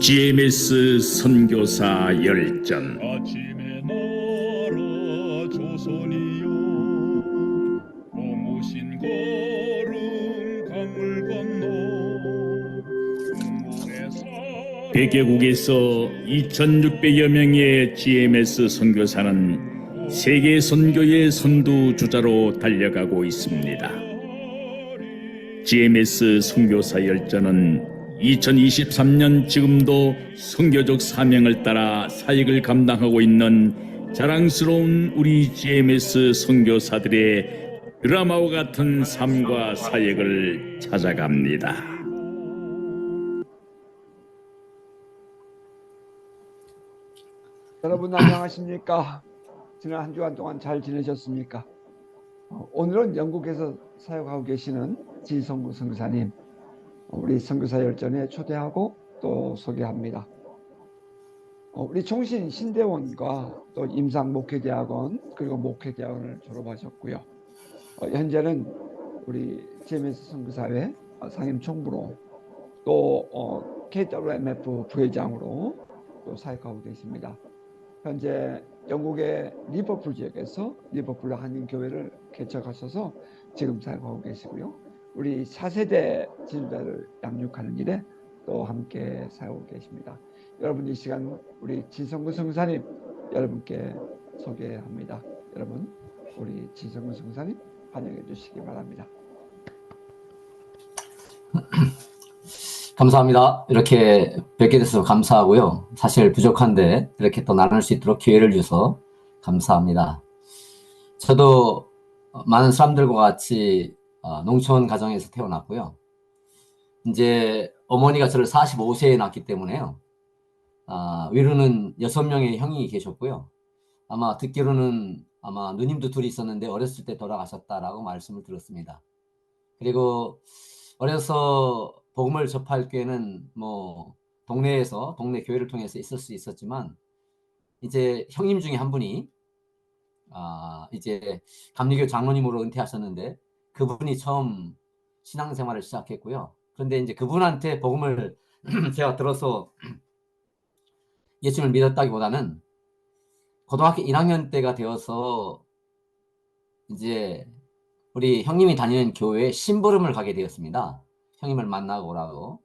GMS 선교사 열전. 아침의 나라 조선이여, 고무신 걸음 강을 건너 국문의 사랑. 100개국에서 2,600여 명의 GMS 선교사는 세계 선교의 선두주자로 달려가고 있습니다. GMS 선교사 열전은 2023년 지금도 선교적 사명을 따라 사역을 감당하고 있는 자랑스러운 우리 GMS 선교사들의 드라마와 같은 삶과 사역을 찾아갑니다. 여러분 안녕하십니까? 지난 한 주간 동안 잘 지내셨습니까? 오늘은 영국에서 사역하고 계시는 진성구 선교사님, 우리 선교사 열전에 초대하고 또 소개합니다. 우리 총신 신대원과 또 임상 목회대학원 그리고 목회대학원을 졸업하셨고요. 현재는 우리 GMS 선교사회 상임 총부로 또 KWMF 부회장으로 또 사역하고 계십니다. 현재 영국의 리버풀 지역에서 리버풀 한인교회를 개척하셔서 지금 사역하고 계시고요. 우리 4세대 지도자를 양육하는 일에 또 함께 사역하고 계십니다. 여러분 이 시간 우리 진성구 선교사님 여러분께 소개합니다. 여러분 우리 진성구 선교사님 환영해 주시기 바랍니다. 감사합니다. 이렇게 뵙게 돼서 감사하고요. 사실 부족한데 이렇게 또 나눌 수 있도록 기회를 주셔서 감사합니다. 저도 많은 사람들과 같이 농촌 가정에서 태어났고요. 이제 어머니가 저를 45세에 낳기 때문에요. 위로는 6명의 형이 계셨고요. 아마 듣기로는 아마 누님도 둘이 있었는데 어렸을 때 돌아가셨다라고 말씀을 들었습니다. 그리고 어려서 복음을 접할 기회는 뭐 동네에서 동네 교회를 통해서 있을 수 있었지만 이제 형님 중에 한 분이 이제 감리교 장로님으로 은퇴하셨는데 그분이 처음 신앙생활을 시작했고요. 그런데 이제 그분한테 복음을 제가 들어서 예수님을 믿었다기보다는 고등학교 1학년 때가 되어서 이제 우리 형님이 다니는 교회에 심부름을 가게 되었습니다. 형님을 만나고 오라고.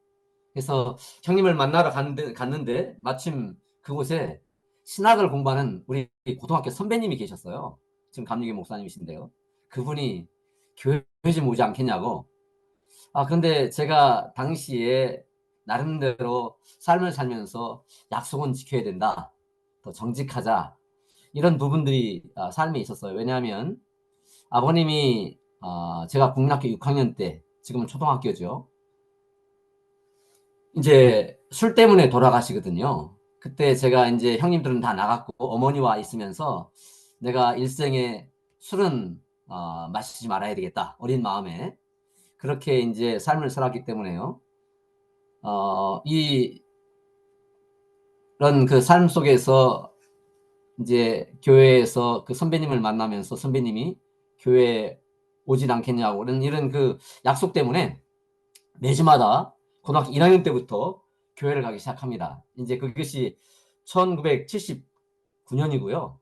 그래서 형님을 만나러 갔는데 마침 그곳에 신학을 공부하는 우리 고등학교 선배님이 계셨어요. 지금 감리교 목사님이신데요. 그분이 교회 좀 오지 않겠냐고. 근데 제가 당시에 나름대로 삶을 살면서 약속은 지켜야 된다. 더 정직하자. 이런 부분들이 삶에 있었어요. 왜냐하면 아버님이 제가 국민학교 6학년 때, 지금은 초등학교죠. 이제 술 때문에 돌아가시거든요. 그때 제가 이제 형님들은 다 나갔고 어머니와 있으면서 내가 일생에 술은 마시지 말아야 되겠다. 어린 마음에. 그렇게 이제 삶을 살았기 때문에요. 이런 그 삶 속에서 이제 교회에서 그 선배님을 만나면서 선배님이 교회에 오진 않겠냐고 이런 그 약속 때문에 매주마다 고등학교 1학년 때부터 교회를 가기 시작합니다. 이제 그것이 1979년이고요.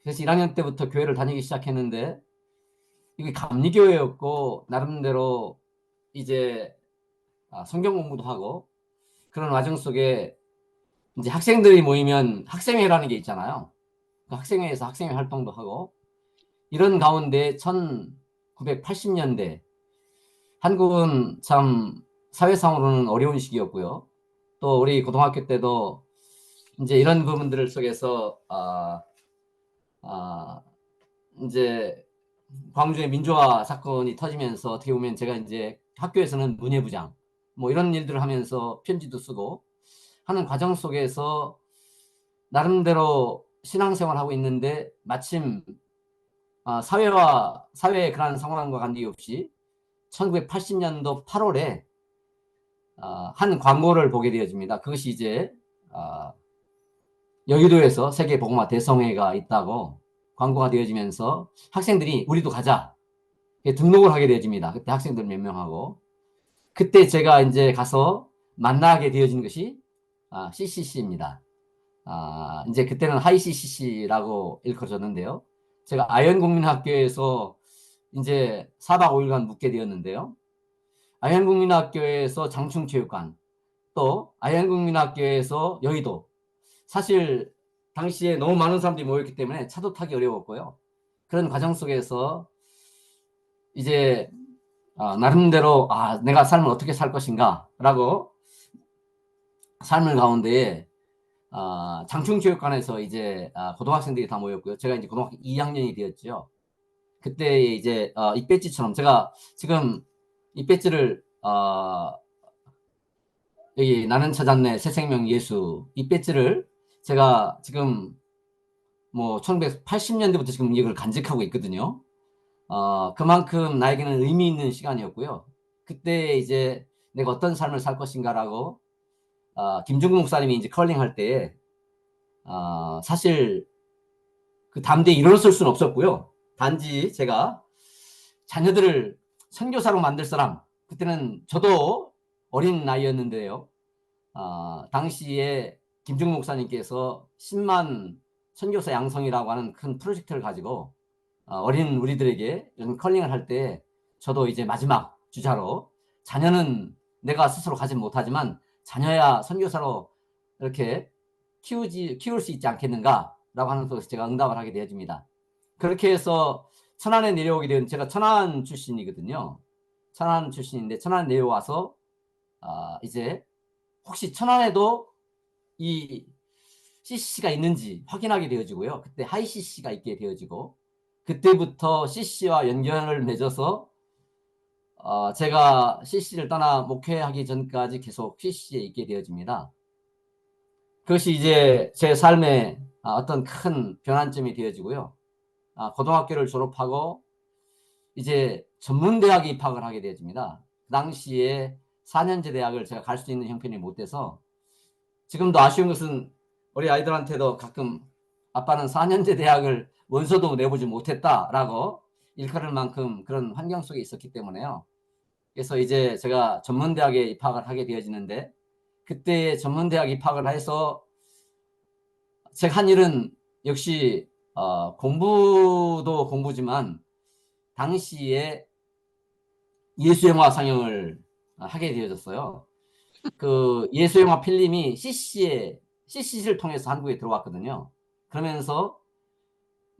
그래서 1학년 때부터 교회를 다니기 시작했는데 이게 감리교회였고 나름대로 이제 성경 공부도 하고 그런 과정 속에 이제 학생들이 모이면 학생회라는 게 있잖아요. 그 학생회에서 학생회 활동도 하고 이런 가운데 1980년대 한국은 참 사회상으로는 어려운 시기였고요. 또 우리 고등학교 때도 이제 이런 부분들 속에서 이제 광주의 민주화 사건이 터지면서 어떻게 보면 제가 이제 학교에서는 문예부장 뭐 이런 일들을 하면서 편지도 쓰고 하는 과정 속에서 나름대로 신앙생활을 하고 있는데 마침 사회의 그런 상황과 관계없이 1980년도 8월에 한 광고를 보게 되어집니다. 그것이 이제 여의도에서 세계 복음화 대성회가 있다고 광고가 되어지면서 학생들이 우리도 가자 등록을 하게 되어집니다. 그때 학생들 몇 명하고 그때 제가 이제 가서 만나게 되어진 것이 CCC입니다. 이제 그때는 하이 CCC라고 일컬어졌는데요. 제가 아현국민학교에서 이제 4박 5일간 묵게 되었는데요. 아현국민학교에서 장충체육관, 또 아현국민학교에서 여의도. 사실 당시에 너무 많은 사람들이 모였기 때문에 차도 타기 어려웠고요. 그런 과정 속에서 이제 나름대로 내가 삶을 어떻게 살 것인가라고 삶을 가운데에 장충체육관에서 이제 고등학생들이 다 모였고요. 제가 이제 고등학교 2학년이 되었죠. 그때 이제 이 배지처럼 제가 지금 이 배지를 여기 나는 찾았네 새생명 예수 이 배지를 제가 지금 뭐 1980년대부터 지금 이걸 간직하고 있거든요. 그만큼 나에게는 의미 있는 시간이었고요. 그때 이제 내가 어떤 삶을 살 것인가라고 김중국 목사님이 이제 컬링 할 때 사실 그 담대히 일어설 수는 없었고요. 단지 제가 자녀들을 선교사로 만들 사람, 그때는 저도 어린 나이였는데요. 당시에 김중국 목사님께서 10만 선교사 양성이라고 하는 큰 프로젝트를 가지고 어린 우리들에게 이런 컬링을 할 때 저도 이제 마지막 주자로 자녀는 내가 스스로 가지 못하지만 자녀야 선교사로 이렇게 키울 수 있지 않겠는가라고 하는 것에서 제가 응답을 하게 되어집니다. 그렇게 해서 천안에 내려오게 된 제가 천안 출신이거든요. 천안 출신인데 천안 내려와서 이제 혹시 천안에도 이 CCC가 있는지 확인하게 되어지고요. 그때 하이 CCC가 있게 되어지고 그때부터 CCC와 연결을 맺어서 제가 CCC를 떠나 목회하기 전까지 계속 CCC에 있게 되어집니다. 그것이 이제 제 삶의 어떤 큰 변환점이 되어지고요. 고등학교를 졸업하고 이제 전문대학에 입학을 하게 되어집니다. 그 당시에 4년제 대학을 제가 갈 수 있는 형편이 못 돼서 지금도 아쉬운 것은 우리 아이들한테도 가끔 아빠는 4년제 대학을 원서도 내보지 못했다라고 일컬을 만큼 그런 환경 속에 있었기 때문에요. 그래서 이제 제가 전문대학에 입학을 하게 되어지는데 그때 전문대학 입학을 해서 제가 한 일은 역시 공부도 공부지만 당시에 예수영화 상영을 하게 되어졌어요. 그 예수영화 필름이 CCC를 통해서 한국에 들어왔거든요. 그러면서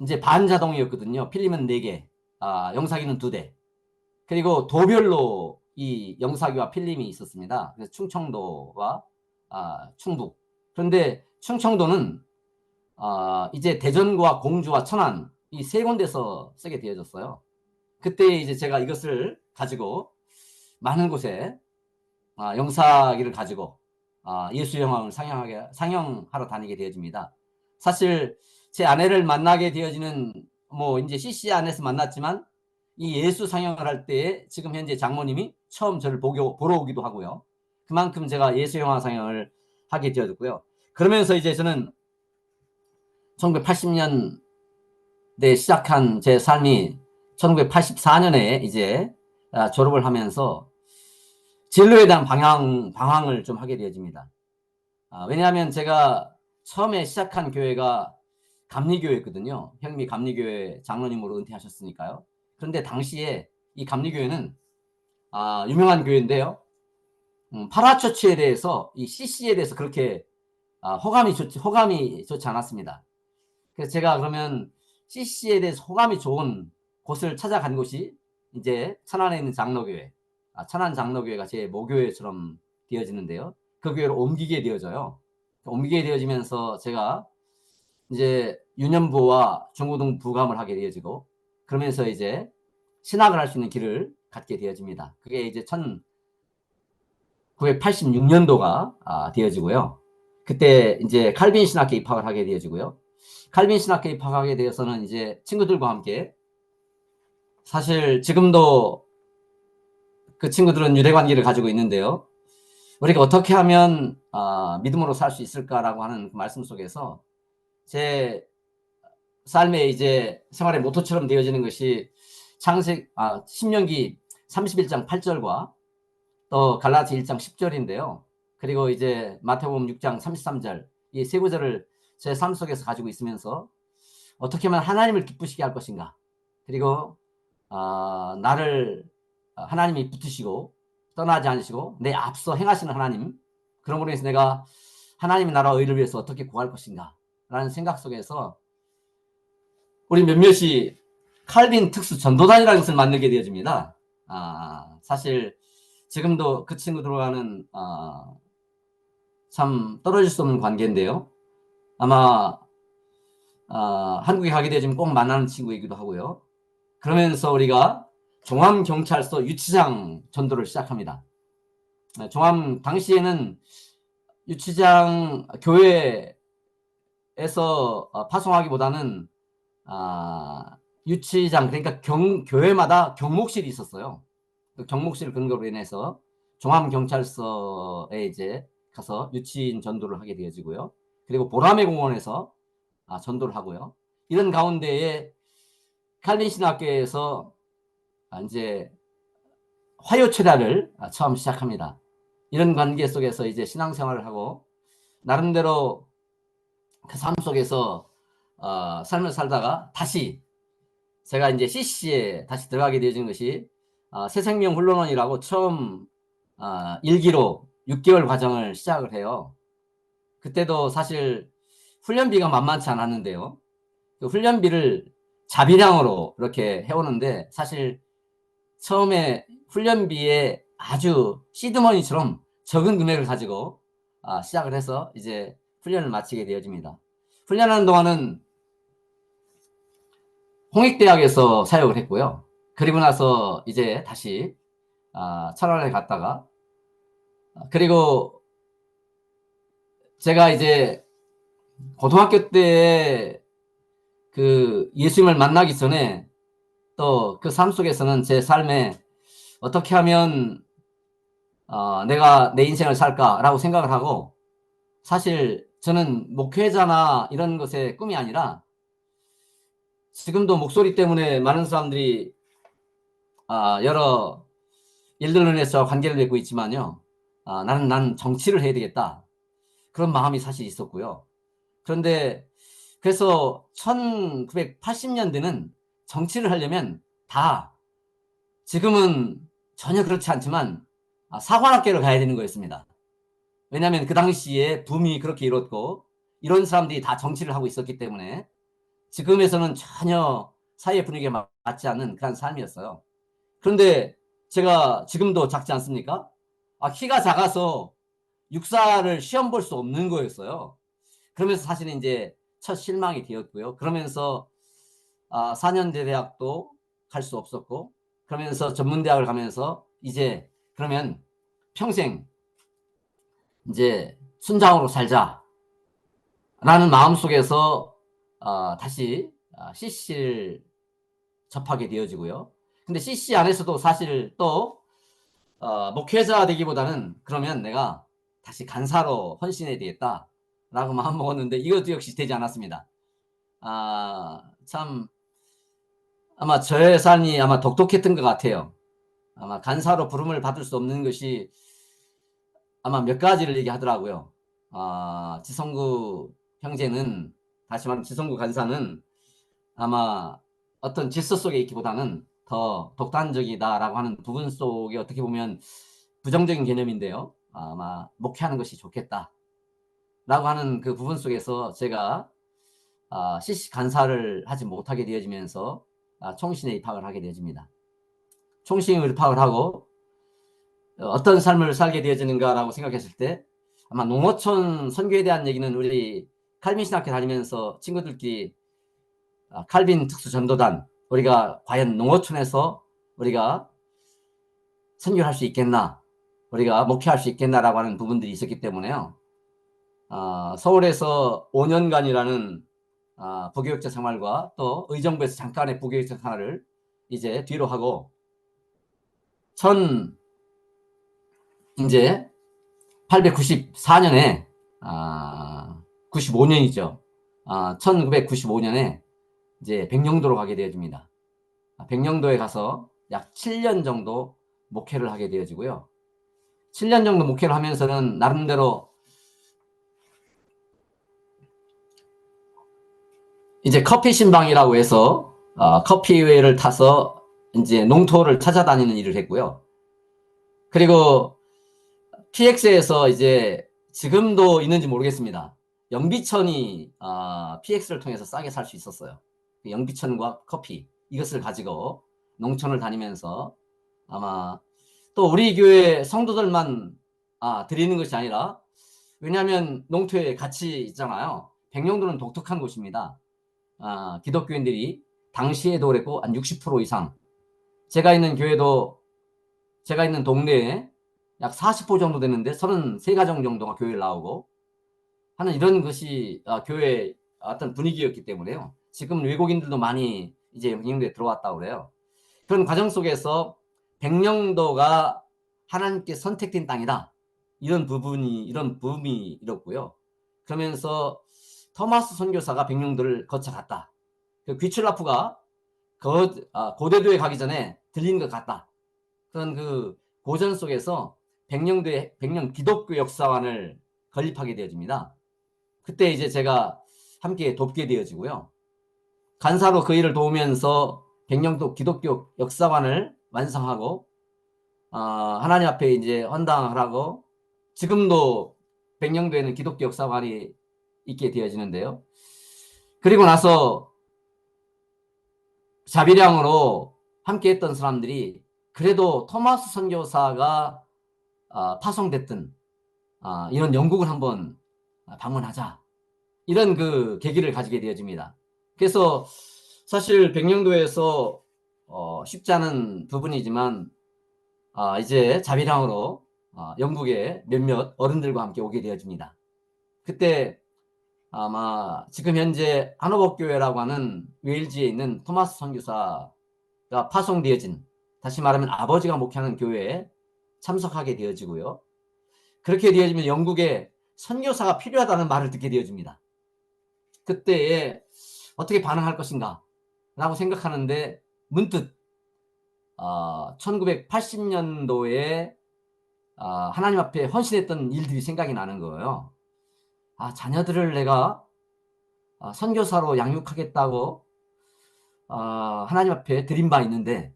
이제 반자동이었거든요. 필름은 4개, 영사기는 2대. 그리고 도별로 이 영사기와 필름이 있었습니다. 그래서 충청도와 충북. 그런데 충청도는 이제 대전과 공주와 천안 이 3군데서 쓰게 되어졌어요. 그때 이제 제가 이것을 가지고 많은 곳에 영사기를 가지고 예수영화를 상영하러 다니게 되어집니다. 사실 제 아내를 만나게 되어지는 뭐 이제 CC 안에서 만났지만 이 예수 상영을 할 때 지금 현재 장모님이 처음 저를 보러 오기도 하고요. 그만큼 제가 예수영화 상영을 하게 되어졌고요. 그러면서 이제 저는 1980년대 시작한 제 삶이 1984년에 이제 졸업을 하면서 진로에 대한 방황을 좀 하게 되어집니다. 왜냐하면 제가 처음에 시작한 교회가 감리교회였거든요. 형님이 감리교회 장로님으로 은퇴하셨으니까요. 그런데 당시에 이 감리교회는 유명한 교회인데요. 파라처치에 대해서 이 CC에 대해서 그렇게 호감이 좋지 않았습니다. 그래서 제가 그러면 CC에 대해서 호감이 좋은 곳을 찾아간 곳이 이제 천안에 있는 장로교회, 천안 장로교회가 제 모교회처럼 되어지는데요. 그 교회로 옮기게 되어져요. 옮기게 되어지면서 제가 이제 유년부와 중고등 부감을 하게 되어지고 그러면서 이제 신학을 할 수 있는 길을 갖게 되어집니다. 그게 이제 1986년도가 되어지고요. 그때 이제 칼빈 신학교에 입학을 하게 되어지고요. 칼빈 신학교에 입학하게 되어서는 이제 친구들과 함께 사실 지금도 그 친구들은 유대관계를 가지고 있는데요. 우리가 어떻게 하면 믿음으로 살 수 있을까라고 하는 그 말씀 속에서 제 삶의 이제 생활의 모토처럼 되어지는 것이 신명기 31장 8절과 또 갈라디 1장 10절인데요. 그리고 이제 마태복음 6장 33절 이 세 구절을 제 삶 속에서 가지고 있으면서 어떻게 하면 하나님을 기쁘시게 할 것인가. 그리고 나를 하나님이 붙으시고 떠나지 않으시고 내 앞서 행하시는 하나님, 그런 분에서 내가 하나님의 나라와 의를 위해서 어떻게 구할 것인가 라는 생각 속에서 우리 몇몇이 칼빈 특수 전도단이라는 것을 만들게 되어집니다. 사실 지금도 그 친구들과는 참 떨어질 수 없는 관계인데요. 아마 한국에 가게 되면 꼭 만나는 친구이기도 하고요. 그러면서 우리가 종암경찰서 유치장 전도를 시작합니다. 당시에는 유치장 교회에서 파송하기보다는 유치장, 그러니까 교회마다 경목실이 있었어요. 그 경목실 근거로 인해서 종암경찰서에 이제 가서 유치인 전도를 하게 되어지고요. 그리고 보라매 공원에서 전도를 하고요. 이런 가운데에 칼빈 신학교에서 이제 화요철야를 처음 시작합니다. 이런 관계 속에서 이제 신앙생활을 하고 나름대로 그 삶 속에서 삶을 살다가 다시 제가 이제 CC에 다시 들어가게 되어진 것이 새생명 훈련원이라고 처음 1기로 6개월 과정을 시작을 해요. 그때도 사실 훈련비가 만만치 않았는데요. 그 훈련비를 자비량으로 이렇게 해오는데 사실 처음에 훈련비에 아주 시드머니처럼 적은 금액을 가지고 시작을 해서 이제 훈련을 마치게 되어집니다. 훈련하는 동안은 홍익대학에서 사역을 했고요. 그리고 나서 이제 다시 철원에 갔다가 그리고 제가 이제 고등학교 때 그 예수님을 만나기 전에 또 그 삶 속에서는 제 삶에 어떻게 하면 내가 내 인생을 살까라고 생각을 하고 사실 저는 목회자나 이런 것의 꿈이 아니라 지금도 목소리 때문에 많은 사람들이 여러 일들로 인해서 관계를 맺고 있지만요. 나는 정치를 해야 되겠다. 그런 마음이 사실 있었고요. 그런데 그래서 1980년대는 정치를 하려면 다 지금은 전혀 그렇지 않지만 사관학교를 가야 되는 거였습니다. 왜냐하면 그 당시에 붐이 그렇게 일었고 이런 사람들이 다 정치를 하고 있었기 때문에 지금에서는 전혀 사회 분위기에 맞지 않는 그런 삶이었어요. 그런데 제가 지금도 작지 않습니까? 키가 작아서 육사를 시험 볼 수 없는 거였어요. 그러면서 사실은 이제 첫 실망이 되었고요. 그러면서 4년제 대학도 갈 수 없었고 그러면서 전문대학을 가면서 이제 그러면 평생 이제 순장으로 살자 라는 마음속에서 다시 CC를 접하게 되어지고요. 근데 CC 안에서도 사실 또 목회자 되기보다는 그러면 내가 다시 간사로 헌신해야 되겠다 라고 마음 먹었는데 이것도 역시 되지 않았습니다. 참 아마 저의 삶이 아마 독특했던 것 같아요. 아마 간사로 부름을 받을 수 없는 것이 아마 몇 가지를 얘기하더라고요. 지성구 형제는, 다시 말하면 지성구 간사는 아마 어떤 질서 속에 있기보다는 더 독단적이다라고 하는 부분 속에 어떻게 보면 부정적인 개념인데요. 아마 목회하는 것이 좋겠다 라고 하는 그 부분 속에서 제가 CC 간사를 하지 못하게 되어지면서 총신에 입학을 하게 되어집니다. 총신에 입학을 하고 어떤 삶을 살게 되어지는가라고 생각했을 때 아마 농어촌 선교에 대한 얘기는 우리 칼빈 신학교 다니면서 친구들끼리 칼빈 특수 전도단 우리가 과연 농어촌에서 우리가 선교를 할 수 있겠나, 우리가 목회할 수 있겠나라고 하는 부분들이 있었기 때문에요. 서울에서 5년간이라는 부교육자 생활과 또 의정부에서 잠깐의 부교육자 생활을 이제 뒤로 하고 이제 894년에 95년이죠. 1995년에 이제 백령도로 가게 되어집니다. 백령도에 가서 약 7년 정도 목회를 하게 되어지고요. 7년 정도 목회를 하면서는 나름대로 이제 커피 신방이라고 해서 커피웨이를 타서 이제 농토를 찾아다니는 일을 했고요. 그리고 PX에서 이제 지금도 있는지 모르겠습니다. 영비천이 PX를 통해서 싸게 살 수 있었어요. 영비천과 커피 이것을 가지고 농촌을 다니면서 아마 또 우리 교회 성도들만 드리는 것이 아니라, 왜냐하면 농토에 같이 있잖아요. 백령도는 독특한 곳입니다. 기독교인들이 당시에도 그랬고 한 60% 이상, 제가 있는 교회도 제가 있는 동네에 약 40% 정도 되는데 33가정 정도가 교회를 나오고 하는 이런 것이 교회의 어떤 분위기였기 때문에요. 지금 외국인들도 많이 이제 백령도에 들어왔다고 그래요. 그런 과정 속에서 백령도가 하나님께 선택된 땅이다, 이런 부분이 이렇고요. 그러면서 토마스 선교사가 백령도를 거쳐갔다. 그 귀출라프가 고대도에 가기 전에 들린 것 같다. 그런 그 고전 속에서 백령 기독교 역사관을 건립하게 되어집니다. 그때 이제 제가 함께 돕게 되어지고요. 간사로 그 일을 도우면서 백령도 기독교 역사관을 완성하고 하나님 앞에 이제 헌당하라고, 지금도 백령도에는 기독교 역사관이 있게 되어지는데요. 그리고 나서 자비량으로 함께 했던 사람들이 그래도 토마스 선교사가 파송됐던 이런 영국을 한번 방문하자, 이런 그 계기를 가지게 되어집니다. 그래서 사실 백령도에서 쉽지 않은 부분이지만 이제 자비량으로 영국의 몇몇 어른들과 함께 오게 되어집니다. 그때 아마 지금 현재 한호복교회라고 하는 웨일즈에 있는 토마스 선교사가 파송되어진, 다시 말하면 아버지가 목회하는 교회에 참석하게 되어지고요. 그렇게 되어지면 영국에 선교사가 필요하다는 말을 듣게 되어집니다. 그때에 어떻게 반응할 것인가 라고 생각하는데 문득 1980년도에 하나님 앞에 헌신했던 일들이 생각이 나는 거예요. 자녀들을 내가 선교사로 양육하겠다고 하나님 앞에 드린 바 있는데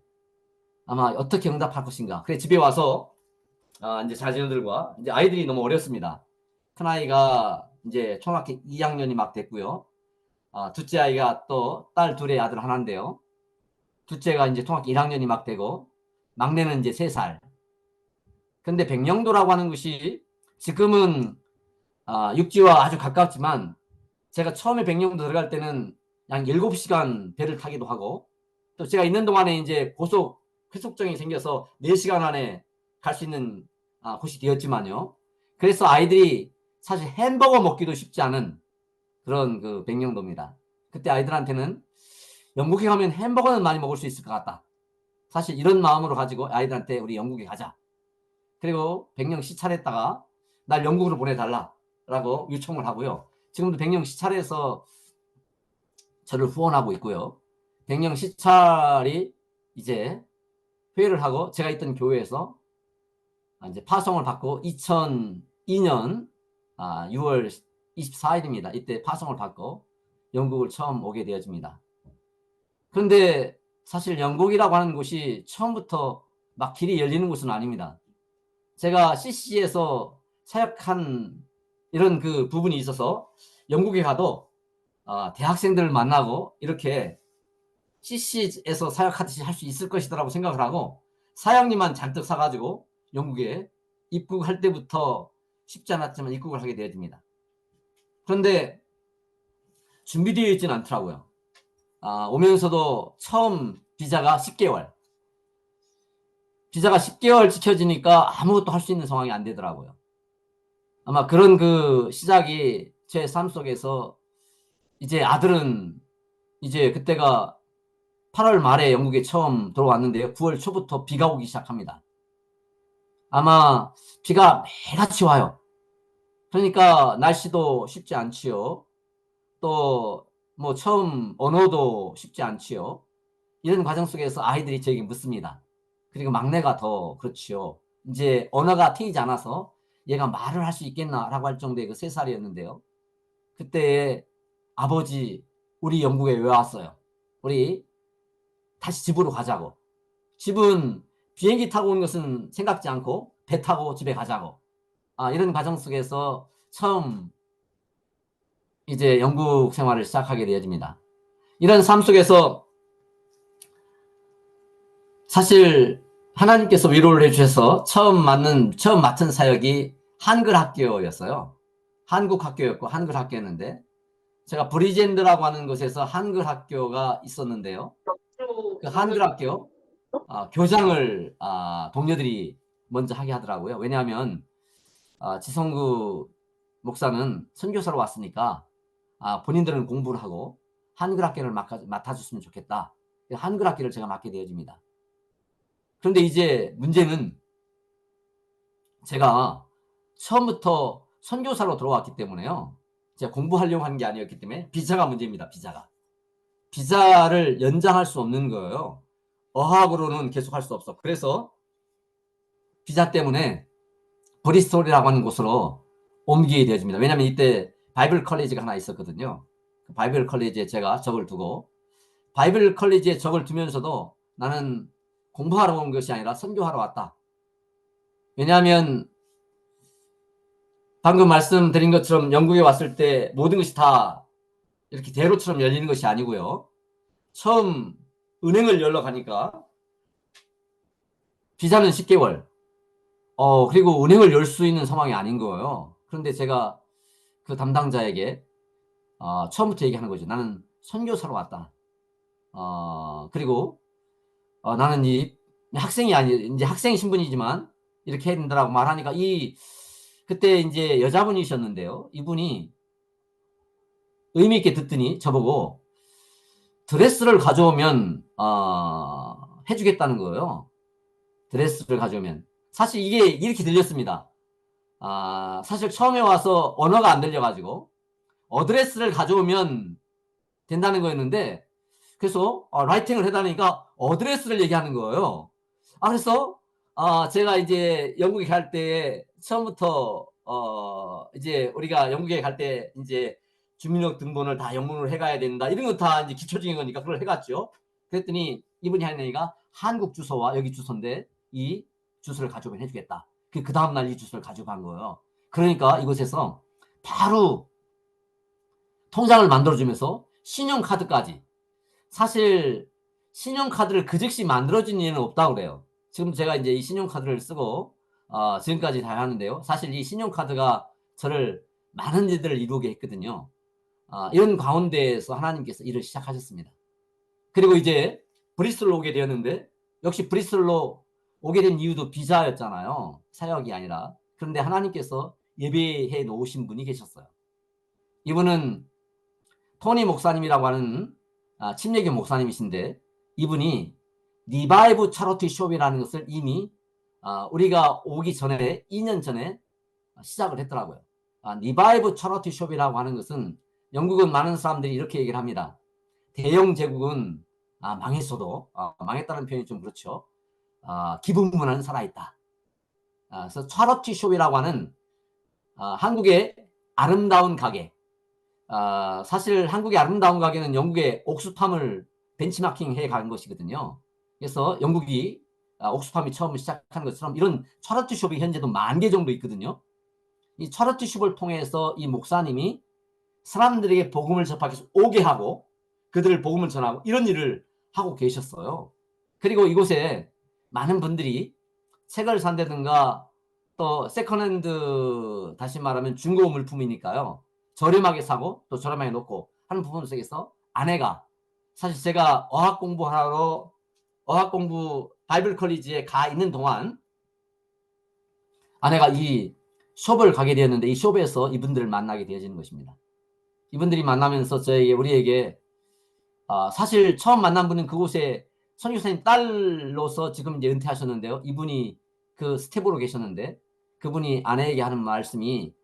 아마 어떻게 응답할 것인가. 그래 집에 와서 이제 자녀들과, 이제 아이들이 너무 어렸습니다. 큰아이가 이제 초등학교 2학년이 막 됐고요. 둘째 아이가 또 딸 둘의 아들 하나인데요. 둘째가 이제 초등학교 1학년이 막 되고 막내는 이제 3살. 근데 백령도라고 하는 것이 지금은 육지와 아주 가깝지만, 제가 처음에 백령도 들어갈 때는 약 7시간 배를 타기도 하고, 또 제가 있는 동안에 이제 고속 회속정이 생겨서 4시간 안에 갈 수 있는 곳이 되었지만요. 그래서 아이들이 사실 햄버거 먹기도 쉽지 않은 그런 그 백령도입니다. 그때 아이들한테는 영국에 가면 햄버거는 많이 먹을 수 있을 것 같다. 사실 이런 마음으로 가지고 아이들한테 우리 영국에 가자. 그리고 백령 시찰했다가 날 영국으로 보내달라 라고 요청을 하고요. 지금도 백령 시찰에서 저를 후원하고 있고요. 백령 시찰이 이제 회의를 하고 제가 있던 교회에서 이제 파송을 받고 2002년 6월 24일입니다. 이때 파송을 받고 영국을 처음 오게 되어집니다. 그런데 사실 영국이라고 하는 곳이 처음부터 막 길이 열리는 곳은 아닙니다. 제가 CC에서 사역한 이런 그 부분이 있어서 영국에 가도 대학생들을 만나고 이렇게 CC에서 사역하듯이 할 수 있을 것이라고 생각을 하고 사역님만 잔뜩 사가지고 영국에 입국할 때부터 쉽지 않았지만 입국을 하게 되어집니다. 그런데 준비되어 있지는 않더라고요. 오면서도 처음 비자가 10개월. 비자가 10개월 지켜지니까 아무것도 할 수 있는 상황이 안 되더라고요. 아마 그런 그 시작이 제 삶 속에서, 이제 아들은 이제 그때가 8월 말에 영국에 처음 들어왔는데요. 9월 초부터 비가 오기 시작합니다. 아마 비가 매같이 와요. 그러니까 날씨도 쉽지 않지요. 또 뭐 처음 언어도 쉽지 않지요. 이런 과정 속에서 아이들이 저에게 묻습니다. 그리고 막내가 더 그렇지요. 이제 언어가 트이지 않아서 얘가 말을 할 수 있겠나라고 할 정도의 그 3살이었는데요. 그때 아버지 우리 영국에 왜 왔어요? 우리 다시 집으로 가자고. 집은 비행기 타고 온 것은 생각지 않고 배 타고 집에 가자고. 이런 과정 속에서 처음 이제 영국 생활을 시작하게 되어집니다. 이런 삶 속에서 사실 하나님께서 위로를 해주셔서 처음 맡은 사역이 한글 학교였어요. 한국 학교였고 한글 학교였는데 제가 브리젠드라고 하는 곳에서 한글 학교가 있었는데요. 그 한글 학교 교장을 동료들이 먼저 하게 하더라고요. 왜냐하면 지성구 목사는 선교사로 왔으니까 본인들은 공부를 하고 한글 학교를 맡아줬으면 좋겠다. 한글 학교를 제가 맡게 되어집니다. 그런데 이제 문제는 제가 처음부터 선교사로 들어왔기 때문에요. 제가 공부하려고 한 게 아니었기 때문에 비자가 문제입니다. 비자를 연장할 수 없는 거예요. 어학으로는 계속 할 수 없어. 그래서 비자 때문에 브리스톨이라고 하는 곳으로 옮기게 되어집니다. 왜냐하면 이때 바이블 컬리지가 하나 있었거든요. 그 바이블 컬리지에 제가 적을 두고 바이블 컬리지에 적을 두면서도 나는 공부하러 온 것이 아니라 선교하러 왔다. 왜냐하면 방금 말씀드린 것처럼 영국에 왔을 때 모든 것이 다 이렇게 대로처럼 열리는 것이 아니고요. 처음 은행을 열러 가니까 비자는 10개월. 그리고 은행을 열 수 있는 상황이 아닌 거예요. 그런데 제가 그 담당자에게 처음부터 얘기하는 거죠. 나는 선교사로 왔다. 그리고 나는 이 학생이 이제 학생 신분이지만 이렇게 해야 된다라고 말하니까 그때 이제 여자분이셨는데요. 이분이 의미 있게 듣더니 저보고 드레스를 가져오면 해주겠다는 거예요. 드레스를 가져오면. 사실 이게 이렇게 들렸습니다. 사실 처음에 와서 언어가 안 들려가지고 어드레스를 가져오면 된다는 거였는데 그래서 라이팅을 해달라니까 어드레스를 얘기하는 거예요. 그래서 제가 이제 영국에 갈 때 처음부터 이제 우리가 영국에 갈 때 이제 주민등록번호를 다 영문으로 해가야 된다. 이런 거 다 이제 기초적인 거니까 그걸 해갔죠. 그랬더니 이분이 하는 얘기가 한국 주소와 여기 주소인데 이 주소를 가져오면 해주겠다. 그 다음날 이 주소를 가지고 간 거예요. 그러니까 이곳에서 바로 통장을 만들어주면서 신용카드까지. 사실 신용카드를 그 즉시 만들어준 일은 없다고 그래요. 지금 제가 이제 이 신용카드를 쓰고 지금까지 다 하는데요. 사실 이 신용카드가 저를 많은 일들을 이루게 했거든요. 이런 가운데에서 하나님께서 일을 시작하셨습니다. 그리고 이제 브리스톨로 오게 되었는데 역시 브리스톨로 오게 된 이유도 비자였잖아요. 사역이 아니라. 그런데 하나님께서 예배해 놓으신 분이 계셨어요. 이분은 토니 목사님이라고 하는 침례교 목사님이신데 이분이 리바이브 차리티 숍이라는 것을 이미 우리가 오기 전에 2년 전에 시작을 했더라고요. 리바이브 차리티 숍이라고 하는 것은 영국은 많은 사람들이 이렇게 얘기를 합니다. 대영 제국은 망했어도 망했다는 표현이 좀 그렇죠. 기분 문화는 살아있다. 그래서 차리티 숍이라고 하는 한국의 아름다운 가게. 사실 한국의 아름다운 가게는 영국의 옥스팜을 벤치마킹 해 간 것이거든요. 그래서 영국이 옥스팜이 처음 시작한 것처럼 이런 차리티 숍이 현재도 10,000개 정도 있거든요. 이 차리티 숍을 통해서 이 목사님이 사람들에게 복음을 접하기 위해서 오게 하고 그들을 복음을 전하고 이런 일을 하고 계셨어요. 그리고 이곳에 많은 분들이 책을 산다든가 또 세컨핸드 다시 말하면 중고 물품이니까요. 저렴하게 사고 또 저렴하게 놓고 하는 부분 속에서 아내가 사실 제가 어학 공부하러 바이블 컬리지에 가 있는 동안 아내가 이 숍을 가게 되었는데 이 숍에서 이분들을 만나게 되어지는 것입니다. 이분들이 만나면서 우리에게 사실 처음 만난 분은 그곳에 선교사님 딸로서 지금 이제 은퇴하셨는데요. 이분이 그 스텝으로 계셨는데 그분이 아내에게 하는 말씀이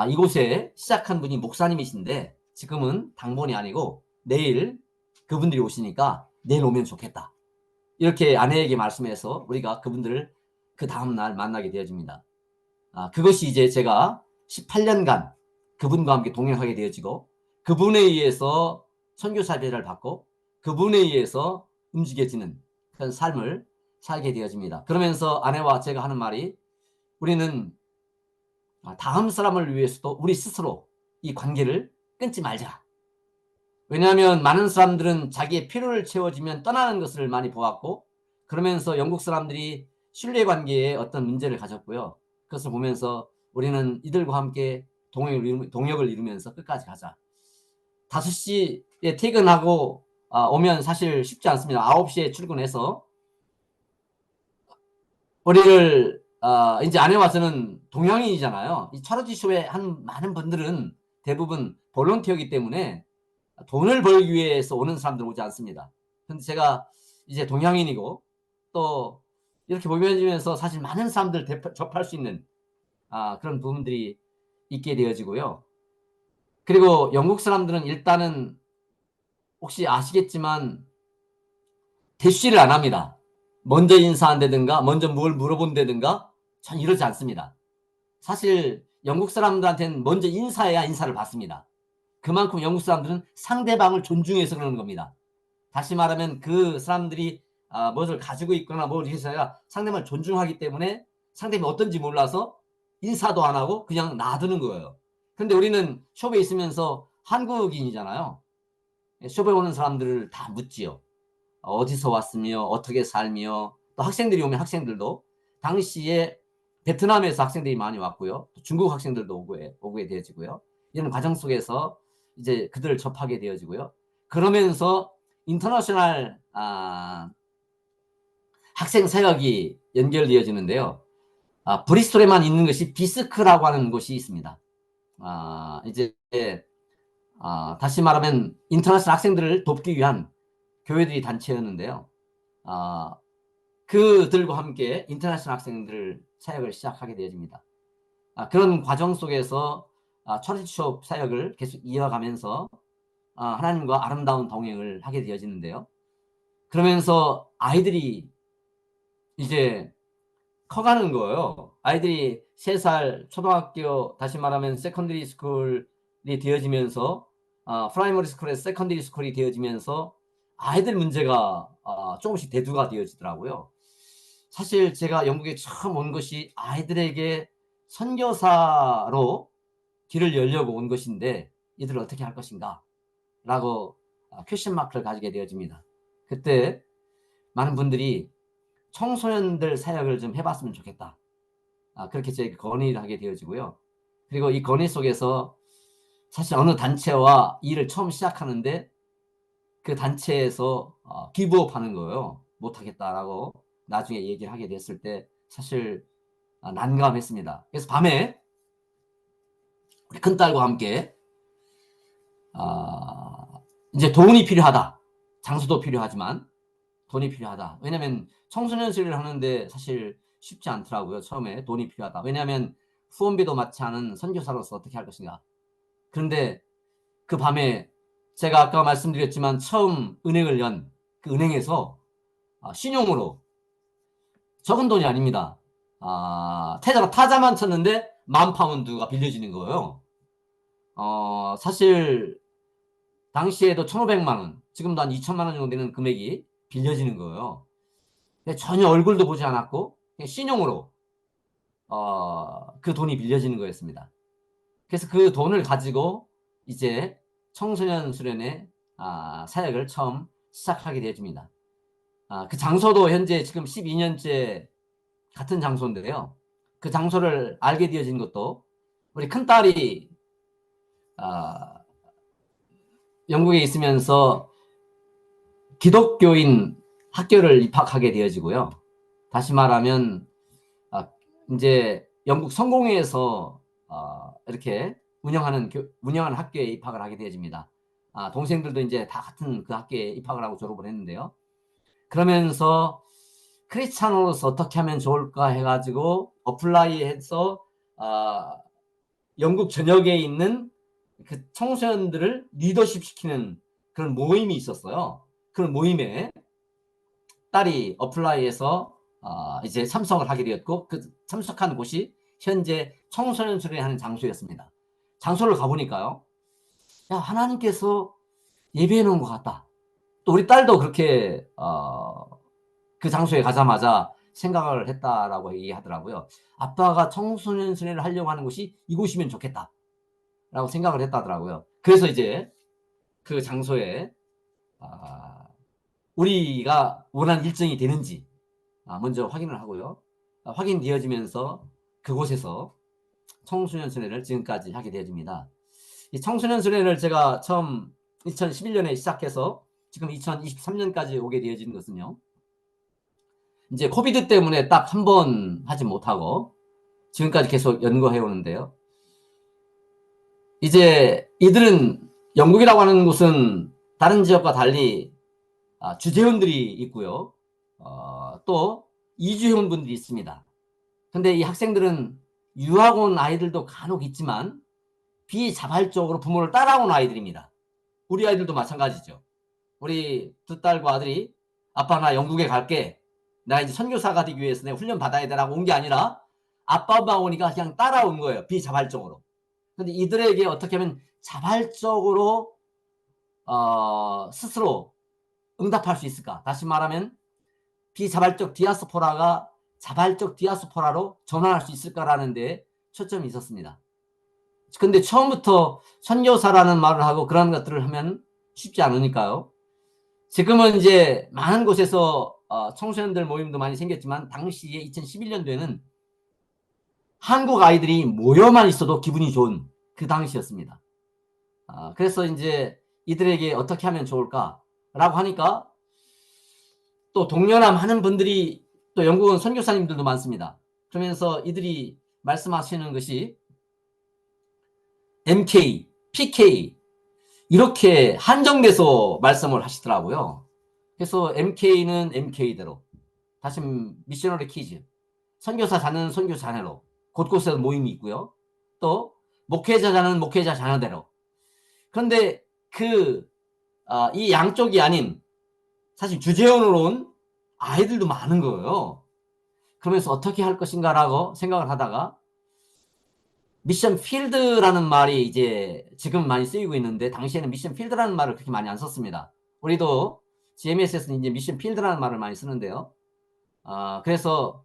이곳에 시작한 분이 목사님이신데 지금은 당번이 아니고 내일 그분들이 오시니까 내일 오면 좋겠다. 이렇게 아내에게 말씀해서 우리가 그분들을 그 다음날 만나게 되어집니다. 그것이 이제 제가 18년간 그분과 함께 동행하게 되어지고 그분에 의해서 선교사비를 받고 그분에 의해서 움직여지는 그런 삶을 살게 되어집니다. 그러면서 아내와 제가 하는 말이 우리는 다음 사람을 위해서도 우리 스스로 이 관계를 끊지 말자. 왜냐하면 많은 사람들은 자기의 필요를 채워지면 떠나는 것을 많이 보았고 그러면서 영국 사람들이 신뢰관계에 어떤 문제를 가졌고요. 그것을 보면서 우리는 이들과 함께 동역을 이루면서 끝까지 가자. 5시에 퇴근하고 오면 사실 쉽지 않습니다. 9시에 출근해서 우리를 이제 아내와 저는 동양인이잖아요. 이 차로지 쇼에 한 많은 분들은 대부분 볼런티어이기 때문에 돈을 벌기 위해서 오는 사람들 오지 않습니다. 근데 제가 이제 동양인이고 또 이렇게 보면서 사실 많은 사람들 접할 수 있는 그런 부분들이 있게 되어지고요. 그리고 영국 사람들은 일단은 혹시 아시겠지만 대쉬를 안 합니다. 먼저 인사한다든가 먼저 뭘 물어본다든가 전 이러지 않습니다. 사실 영국 사람들한테는 먼저 인사해야 인사를 받습니다. 그만큼 영국 사람들은 상대방을 존중해서 그러는 겁니다. 다시 말하면 그 사람들이 무엇을 가지고 있거나 뭘 해서야 상대방을 존중하기 때문에 상대방이 어떤지 몰라서 인사도 안 하고 그냥 놔두는 거예요. 근데 우리는 숍에 있으면서 한국인이잖아요. 숍에 오는 사람들을 다 묻지요. 어디서 왔으며 어떻게 살며 또 학생들이 오면 학생들도 당시에 베트남에서 학생들이 많이 왔고요. 또 중국 학생들도 오게 되어지고요. 이런 과정 속에서 이제 그들을 접하게 되어지고요. 그러면서 인터내셔널 학생 사역이 연결되어지는데요. 브리스톨에만 있는 것이 비스크라고 하는 곳이 있습니다. 이제 다시 말하면 인터내셔널 학생들을 돕기 위한 교회들이 단체였는데요. 그들과 함께 인터내셔널 학생들 사역을 시작하게 되어집니다. 그런 과정 속에서 처리숍 사역을 계속 이어가면서 하나님과 아름다운 동행을 하게 되어지는데요. 그러면서 아이들이 이제 커가는 거예요. 아이들이 3살 초등학교 다시 말하면 세컨더리 스쿨이 되어지면서 프라이머리 스쿨에서 세컨더리 스쿨이 되어지면서 아이들 문제가 조금씩 대두가 되어지더라고요. 사실 제가 영국에 처음 온 것이 아이들에게 선교사로 길을 열려고 온 것인데 이들을 어떻게 할 것인가 라고 퀘스천 마크를 가지게 되어집니다. 그때 많은 분들이 청소년들 사역을 좀 해봤으면 좋겠다. 그렇게 제가 건의를 하게 되어지고요. 그리고 이 건의 속에서 사실 어느 단체와 일을 처음 시작하는데 그 단체에서 기부업 하는 거예요. 못하겠다라고 나중에 얘기를 하게 됐을 때 사실 난감했습니다. 그래서 밤에 우리 큰딸과 함께 이제 돈이 필요하다. 장소도 필요하지만 돈이 필요하다. 왜냐하면 청소년 수련을 하는데 사실 쉽지 않더라고요. 처음에 돈이 필요하다. 왜냐하면 후원비도 많지 않은 선교사로서 어떻게 할 것인가. 그런데 그 밤에 제가 아까 말씀드렸지만 처음 은행을 연 그 은행에서 신용으로 적은 돈이 아닙니다. 타자만 쳤는데 10,000파운드가 빌려지는 거예요. 사실 당시에도 1,500만 원, 지금도 한 2,000만 원 정도 되는 금액이 빌려지는 거예요. 전혀 얼굴도 보지 않았고 그냥 신용으로 그 돈이 빌려지는 거였습니다. 그래서 그 돈을 가지고 이제 청소년 수련회 사역을 처음 시작하게 되어집니다. 그 장소도 현재 지금 12년째 같은 장소인데요. 그 장소를 알게 되어진 것도 우리 큰딸이 영국에 있으면서 기독교인 학교를 입학하게 되어지고요. 다시 말하면 이제 영국 성공회에서 이렇게 운영하는 학교에 입학을 하게 되어집니다. 동생들도 이제 다 같은 그 학교에 입학을 하고 졸업을 했는데요. 그러면서 크리스찬으로서 어떻게 하면 좋을까 해가지고 어플라이해서 영국 전역에 있는 그 청소년들을 리더십 시키는 그런 모임이 있었어요. 그런 모임에 딸이 어플라이해서 이제 참석을 하게 되었고, 그 참석한 곳이 현재 청소년 수련회하는 장소였습니다. 장소를 가보니까요, 야, 하나님께서 예배해 놓은 것 같다. 또 우리 딸도 그렇게 그 장소에 가자마자 생각을 했다라고 얘기하더라고요. 아빠가 청소년 수련회를 하려고 하는 곳이 이곳이면 좋겠다 라고 생각을 했다더라고요. 그래서 이제 그 장소에 우리가 원하는 일정이 되는지 먼저 확인을 하고요. 확인되어지면서 그곳에서 청소년 수련회를 지금까지 하게 되어집니다. 이 청소년 수련회를 제가 처음 2011년에 시작해서 지금 2023년까지 오게 되어진 것은요, 이제 코비드 때문에 딱 한 번 하지 못하고 지금까지 계속 연구해 오는데요. 이제 이들은 영국이라고 하는 곳은 다른 지역과 달리 주재원들이 있고요. 또 이주회원분들이 있습니다. 근데 이 학생들은 유학 온 아이들도 간혹 있지만 비자발적으로 부모를 따라온 아이들입니다. 우리 아이들도 마찬가지죠. 우리 두 딸과 아들이 아빠 나 영국에 갈게. 나 이제 선교사가 되기 위해서 내가 훈련 받아야 되라고 온 게 아니라 아빠 엄마 오니까 그냥 따라온 거예요. 비자발적으로. 근데 이들에게 어떻게 하면 자발적으로 스스로 응답할 수 있을까? 다시 말하면 비자발적 디아스포라가 자발적 디아스포라로 전환할 수 있을까라는 데 초점이 있었습니다. 근데 처음부터 선교사라는 말을 하고 그런 것들을 하면 쉽지 않으니까요. 지금은 이제 많은 곳에서 청소년들 모임도 많이 생겼지만 당시에 2011년도에는 한국 아이들이 모여만 있어도 기분이 좋은 그 당시였습니다. 그래서 이제 이들에게 어떻게 하면 좋을까라고 하니까 또 동료나 많은 분들이 또 영국은 선교사님들도 많습니다. 그러면서 이들이 말씀하시는 것이 MK, PK 이렇게 한정돼서 말씀을 하시더라고요. 그래서 MK는 MK대로, 다시 미셔너리 키즈, 선교사 자는 선교사 자녀로 곳곳에 모임이 있고요. 또 목회자 자는 목회자 자녀대로. 그런데 이 양쪽이 아닌 사실 주재원으로 온 아이들도 많은 거예요. 그러면서 어떻게 할 것인가라고 생각을 하다가 미션 필드라는 말이 이제 지금 많이 쓰이고 있는데 당시에는 미션 필드라는 말을 그렇게 많이 안 썼습니다. 우리도 GMS에서는 이제 미션 필드라는 말을 많이 쓰는데요. 그래서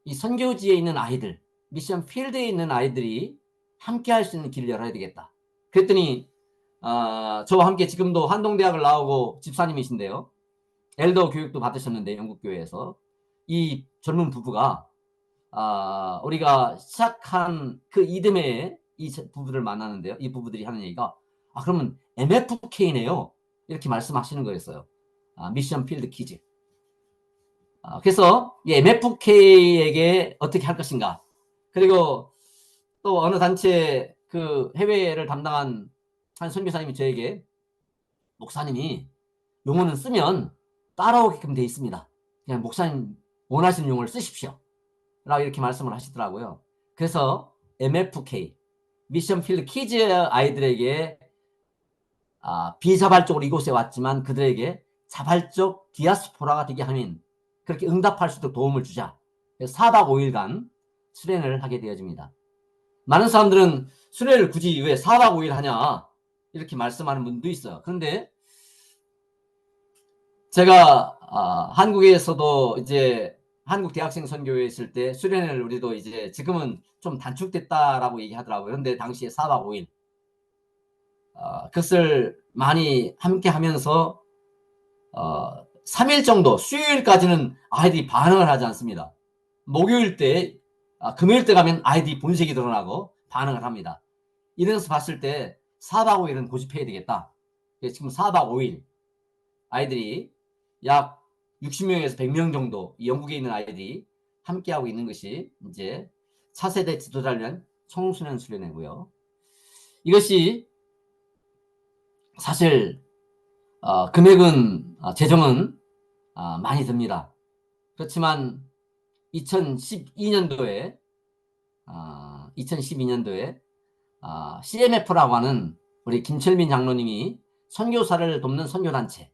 이 선교지에 있는 아이들, 미션 필드에 있는 아이들이 함께 할 수 있는 길을 열어야 되겠다. 그랬더니 저와 함께 지금도 한동대학을 나오고 집사님이신데요. 엘더 교육도 받으셨는데 영국교회에서 이 젊은 부부가 우리가 시작한 그 이듬해에 이 부부를 만나는데요. 이 부부들이 하는 얘기가 그러면 MFK네요. 이렇게 말씀하시는 거였어요. 미션 필드 키즈. 그래서 이 MFK에게 어떻게 할 것인가. 그리고 또 어느 단체 그 해외를 담당한 한 선교사님이 저에게 목사님이 용어는 쓰면 따라오게끔 돼 있습니다. 그냥 목사님 원하시는 용어를 쓰십시오. 라고 이렇게 말씀을 하시더라고요. 그래서 MFK, 미션 필드 키즈 아이들에게 비자발적으로 이곳에 왔지만 그들에게 자발적 디아스포라가 되게 하면 그렇게 응답할 수 있도록 도움을 주자. 그래서 4박 5일간 수련을 하게 되어집니다. 많은 사람들은 수련을 굳이 왜 4박 5일 하냐 이렇게 말씀하는 분도 있어요. 그런데 제가 한국에서도 이제 한국 대학생 선교회에 있을 때 수련회를 우리도 이제 지금은 좀 단축됐다라고 얘기하더라고요. 그런데 당시에 4박 5일 그것을 많이 함께 하면서 3일 정도, 수요일까지는 아이들이 반응을 하지 않습니다. 목요일 때, 금요일 때 가면 아이들이 본색이 드러나고 반응을 합니다. 이래서 봤을 때 4박 5일은 고집해야 되겠다. 지금 4박 5일 아이들이 약 60명에서 100명 정도 영국에 있는 아이들이 함께하고 있는 것이 이제 차세대 지도자를 위한 청소년 수련회고요. 이것이 사실 금액은 재정은 많이 듭니다. 그렇지만 2012년도에 CMF라고 하는 우리 김철민 장로님이 선교사를 돕는 선교단체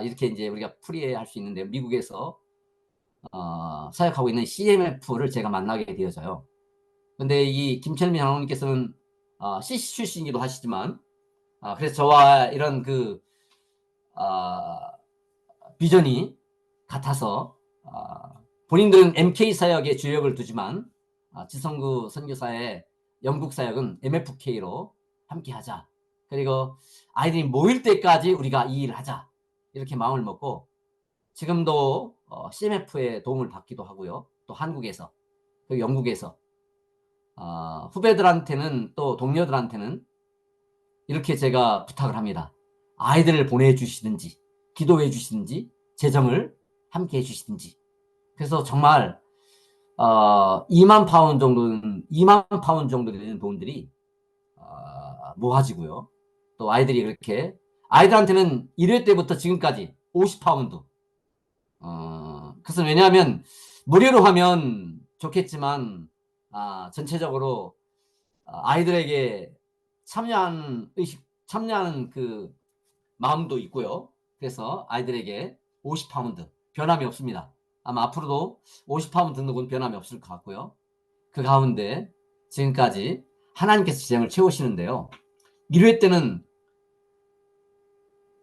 이렇게 이제 우리가 풀이할 수 있는데 미국에서 사역하고 있는 CMF를 제가 만나게 되어져요. 근데 이 김철민 장로님께서는 CC 출신이기도 하시지만, 그래서 저와 이런 그 비전이 같아서 본인들은 MK 사역에 주력을 두지만 지성구 선교사의 영국 사역은 MFK로 함께 하자. 그리고 아이들이 모일 때까지 우리가 이 일을 하자. 이렇게 마음을 먹고 지금도 CMF의 도움을 받기도 하고요. 또 한국에서, 또 영국에서 후배들한테는 또 동료들한테는 이렇게 제가 부탁을 합니다. 아이들을 보내주시든지 기도해 주시든지 재정을 함께 해주시든지. 그래서 정말 2만 파운드 정도 되는 돈들이 모아지고요. 또 아이들이 그렇게 아이들한테는 1회 때부터 지금까지 50파운드. 그것은 왜냐하면 무료로 하면 좋겠지만 전체적으로 아이들에게 참여하는 그 마음도 있고요. 그래서 아이들에게 50파운드 변함이 없습니다. 아마 앞으로도 50파운드 듣는 건 변함이 없을 것 같고요. 그 가운데 지금까지 하나님께서 재정을 채우시는데요. 1회 때는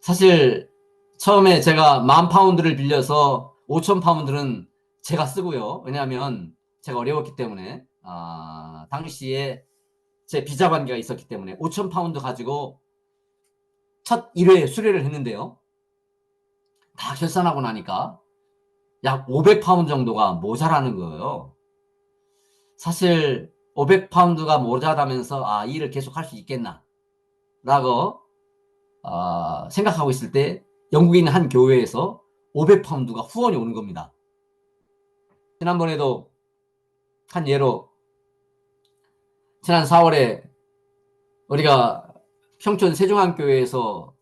사실 처음에 제가 10,000파운드를 빌려서 5,000파운드는 제가 쓰고요. 왜냐하면 제가 어려웠기 때문에 당시에 제 비자 관계가 있었기 때문에 5,000파운드 가지고 첫 1회 수료를 했는데요. 다 결산하고 나니까 약 500파운드 정도가 모자라는 거예요. 사실 500파운드가 모자라면서 이 일을 계속 할 수 있겠나 라고 생각하고 있을 때 영국에 있는 한 교회에서 500파운드가 후원이 오는 겁니다. 지난번에도 한 예로 지난 4월에 우리가 평촌 세종한교회에서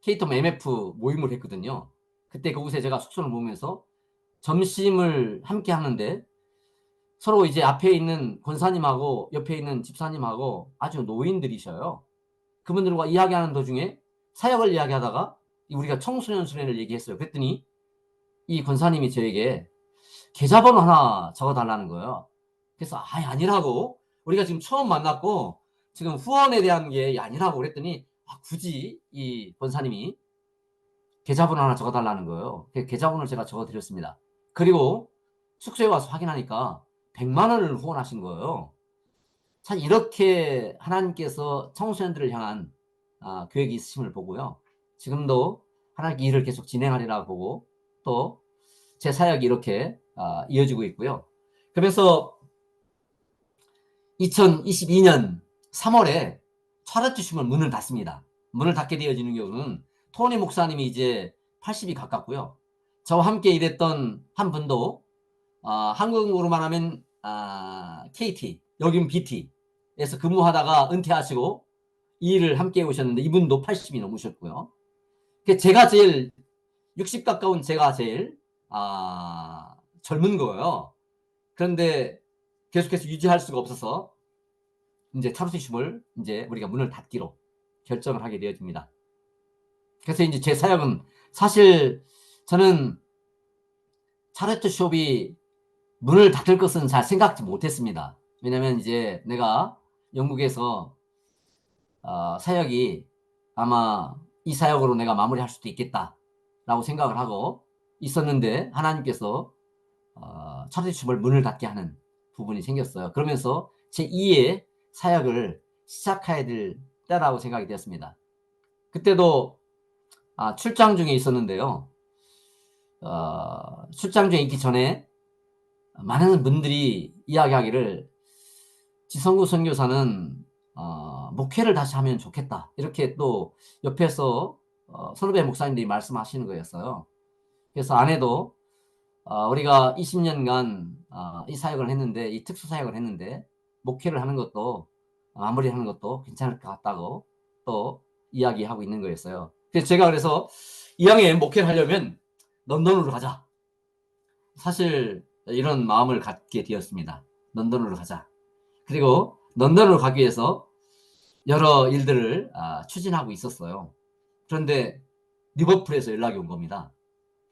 K톰 MF 모임을 했거든요. 그때 그곳에 제가 숙소를 묵으면서 점심을 함께 하는데 서로 이제 앞에 있는 권사님하고 옆에 있는 집사님하고 아주 노인들이셔요. 그분들과 이야기하는 도중에 사역을 이야기하다가 우리가 청소년 수련을 얘기했어요. 그랬더니 이 권사님이 저에게 계좌번호 하나 적어달라는 거예요. 그래서 아니라고, 우리가 지금 처음 만났고 지금 후원에 대한 게 아니라고 그랬더니 굳이 이 권사님이 계좌번호 하나 적어달라는 거예요. 계좌번호를 제가 적어드렸습니다. 그리고 숙소에 와서 확인하니까 100만 원을 후원하신 거예요. 참 이렇게 하나님께서 청소년들을 향한 계획이 있으심을 보고요. 지금도 하나님께 일을 계속 진행하리라 보고 또 제 사역이 이렇게 이어지고 있고요. 그래서 2022년 3월에 차르투심을 문을 닫습니다. 문을 닫게 되어지는 경우는 토니 목사님이 이제 80이 가깝고요. 저와 함께 일했던 한 분도 한국으로만 하면 KT, 여긴 BT에서 근무하다가 은퇴하시고 이 일을 함께 오셨는데 이분도 80이 넘으셨고요. 제가 제일 60 가까운 제가 제일 젊은 거예요. 그런데 계속해서 유지할 수가 없어서 이제 차르투심을 이제 우리가 문을 닫기로 결정을 하게 되어집니다. 그래서 이제 제 사역은 사실 저는 차르투숍이 문을 닫을 것은 잘 생각지 못했습니다. 왜냐면 이제 내가 영국에서 사역이 아마 이 사역으로 내가 마무리할 수도 있겠다라고 생각을 하고 있었는데 하나님께서 차르투숍을 문을 닫게 하는 부분이 생겼어요. 그러면서 제 2의 사역을 시작해야 될 때라고 생각이 되었습니다. 그때도 출장 중에 있었는데요. 출장 중에 있기 전에 많은 분들이 이야기하기를 지성구 선교사는 목회를 다시 하면 좋겠다. 이렇게 또 옆에서 선후배 목사님들이 말씀하시는 거였어요. 그래서 아내도 우리가 20년간 이 사역을 했는데, 이 특수 사역을 했는데 목회를 하는 것도 마무리하는 것도 괜찮을 것 같다고 또 이야기하고 있는 거였어요. 그래서 제가 그래서 이왕에 목회를 하려면 런던으로 가자. 사실 이런 마음을 갖게 되었습니다. 런던으로 가자. 그리고 런던으로 가기 위해서 여러 일들을 추진하고 있었어요. 그런데 리버풀에서 연락이 온 겁니다.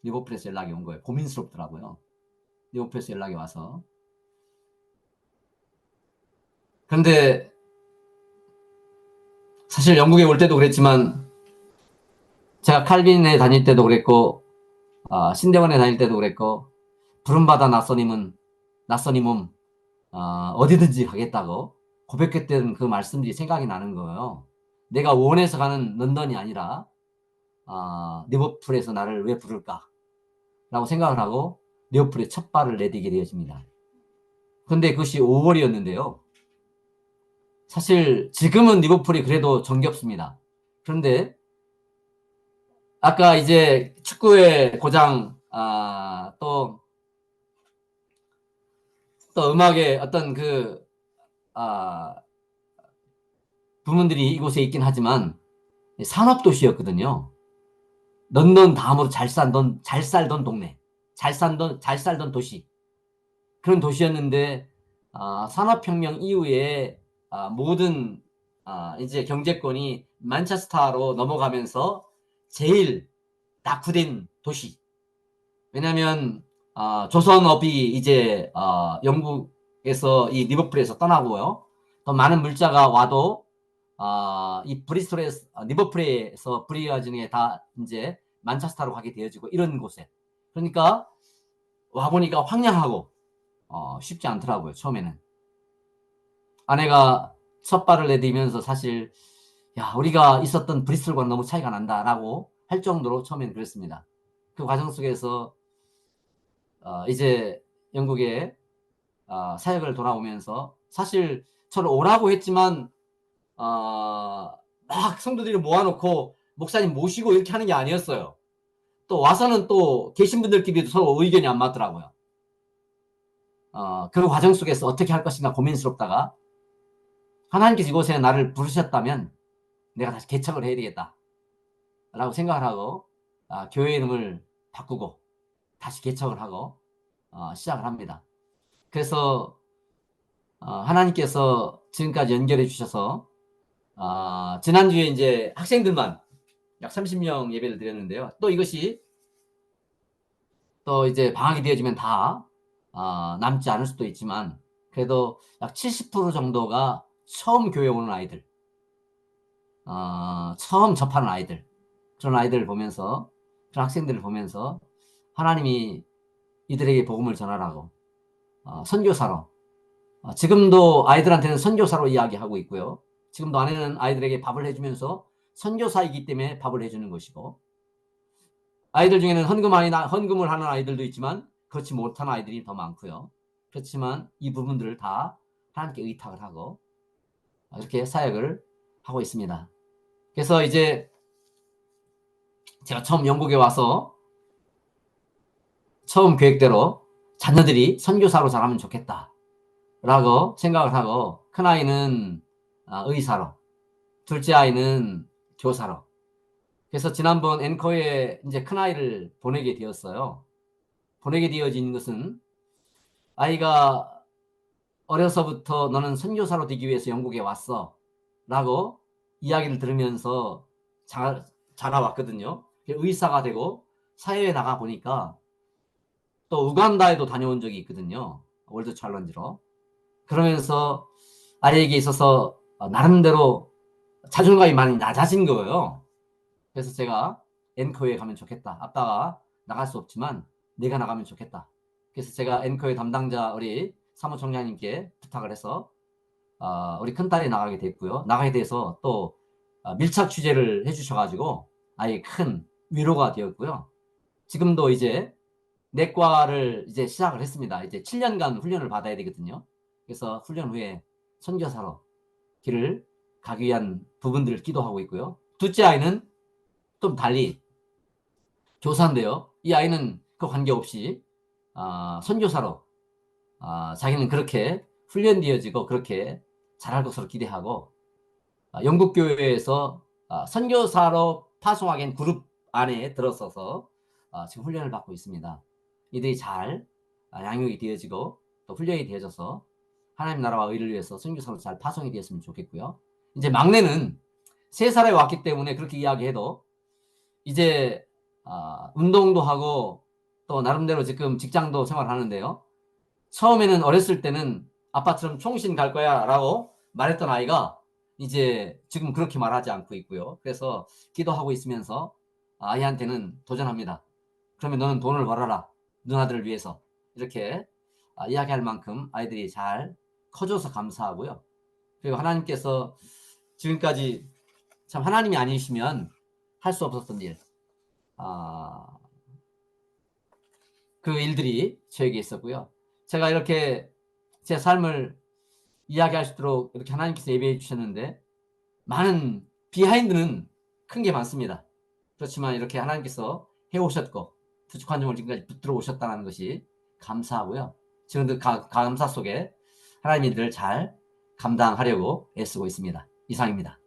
리버풀에서 연락이 온 거예요. 고민스럽더라고요. 리버풀에서 연락이 와서. 그런데 사실 영국에 올 때도 그랬지만 제가 칼빈에 다닐 때도 그랬고 신대원에 다닐 때도 그랬고 부름받아 낯선 힘은 어디든지 가겠다고 고백했던 그 말씀들이 생각이 나는 거예요. 내가 원해서 가는 런던이 아니라 리버풀에서 나를 왜 부를까? 라고 생각을 하고 리버풀에 첫 발을 내디게 되어집니다. 그런데 그것이 5월이었는데요. 사실 지금은 리버풀이 그래도 정겹습니다. 그런데 아까 이제 축구의 고장 또 음악의 어떤 그 부문들이 이곳에 있긴 하지만 산업도시였거든요. 런던 다음으로 잘 살던 동네, 잘 살던 도시, 그런 도시였는데 산업혁명 이후에 모든 이제 경제권이 만체스터로 넘어가면서 제일 낙후된 도시. 왜냐하면 조선업이 이제 영국에서 이 리버풀에서 떠나고요. 더 많은 물자가 와도 이 브리스톨에서 리버풀에서 브리아진에 다 이제 만체스터로 가게 되어지고 이런 곳에. 그러니까 와 보니까 황량하고 쉽지 않더라고요. 처음에는. 아내가 첫 발을 내디면서 사실 야 우리가 있었던 브리스톨과는 너무 차이가 난다라고 할 정도로 처음에는 그랬습니다. 그 과정 속에서 이제 영국에 사역을 돌아오면서 사실 저를 오라고 했지만 막 성도들을 모아놓고 목사님 모시고 이렇게 하는 게 아니었어요. 또 와서는 또 계신 분들끼리도 서로 의견이 안 맞더라고요. 그 과정 속에서 어떻게 할 것인가 고민스럽다가 하나님께서 이곳에 나를 부르셨다면 내가 다시 개척을 해야 되겠다 라고 생각을 하고 교회 이름을 바꾸고 다시 개척을 하고 시작을 합니다. 그래서 하나님께서 지금까지 연결해 주셔서 지난주에 이제 학생들만 약 30명 예배를 드렸는데요. 또 이것이 또 이제 방학이 되어지면 다 남지 않을 수도 있지만 그래도 약 70% 정도가 처음 교회 오는 아이들, 처음 접하는 아이들, 그런 아이들을 보면서, 그런 학생들을 보면서 하나님이 이들에게 복음을 전하라고 선교사로 지금도 아이들한테는 선교사로 이야기하고 있고요. 지금도 아내는 아이들에게 밥을 해주면서 선교사이기 때문에 밥을 해주는 것이고 아이들 중에는 헌금을 하는 아이들도 있지만 그렇지 못하는 아이들이 더 많고요. 그렇지만 이 부분들을 다 하나님께 의탁을 하고 이렇게 사역을 하고 있습니다. 그래서 이제 제가 처음 영국에 와서 처음 계획대로 자녀들이 선교사로 자라면 좋겠다 라고 생각을 하고 큰아이는 의사로 둘째 아이는 교사로 그래서 지난번 앵커에 이제 큰아이를 보내게 되었어요. 보내게 되어진 것은 아이가 어려서부터 너는 선교사로 되기 위해서 영국에 왔어 라고 이야기를 들으면서 자라왔거든요. 의사가 되고 사회에 나가 보니까 또 우간다에도 다녀온 적이 있거든요. 월드 챌린지로. 그러면서 아이에게 있어서 나름대로 자존감이 많이 낮아진 거예요. 그래서 제가 앵커에 가면 좋겠다. 아빠가 나갈 수 없지만 내가 나가면 좋겠다. 그래서 제가 앵커의 담당자 우리 사무총장님께 부탁을 해서 우리 큰딸이 나가게 됐고요. 나가게 돼서 또 밀착 취재를 해주셔가지고 아예 큰 위로가 되었고요. 지금도 이제 내과를 이제 시작을 했습니다. 이제 7년간 훈련을 받아야 되거든요. 그래서 훈련 후에 선교사로 길을 가기 위한 부분들을 기도하고 있고요. 둘째 아이는 좀 달리 교사인데요. 이 아이는 그 관계없이 선교사로 자기는 그렇게 훈련되어지고 그렇게 잘할 것으로 기대하고 영국 교회에서 선교사로 파송하기엔 그룹 안에 들어서서 지금 훈련을 받고 있습니다. 이들이 잘 양육이 되어지고 또 훈련이 되어져서 하나님 나라와 의를 위해서 선교사로 잘 파송이 되었으면 좋겠고요. 이제 막내는 3살에 왔기 때문에 그렇게 이야기해도 이제 운동도 하고 또 나름대로 지금 직장도 생활하는데요. 처음에는 어렸을 때는 아빠처럼 총신 갈 거야 라고 말했던 아이가 이제 지금 그렇게 말하지 않고 있고요. 그래서 기도하고 있으면서 아이한테는 도전합니다. 그러면 너는 돈을 벌어라. 누나들을 위해서. 이렇게 이야기할 만큼 아이들이 잘 커줘서 감사하고요. 그리고 하나님께서 지금까지 참 하나님이 아니시면 할 수 없었던 일, 그 일들이 저에게 있었고요. 제가 이렇게 제 삶을 이야기할 수 있도록 이렇게 하나님께서 예배해 주셨는데 많은 비하인드는 큰 게 많습니다. 그렇지만 이렇게 하나님께서 해오셨고 부족한 점을 지금까지 붙들어 오셨다는 것이 감사하고요. 지금 그 감사 속에 하나님이 늘 잘 감당하려고 애쓰고 있습니다. 이상입니다.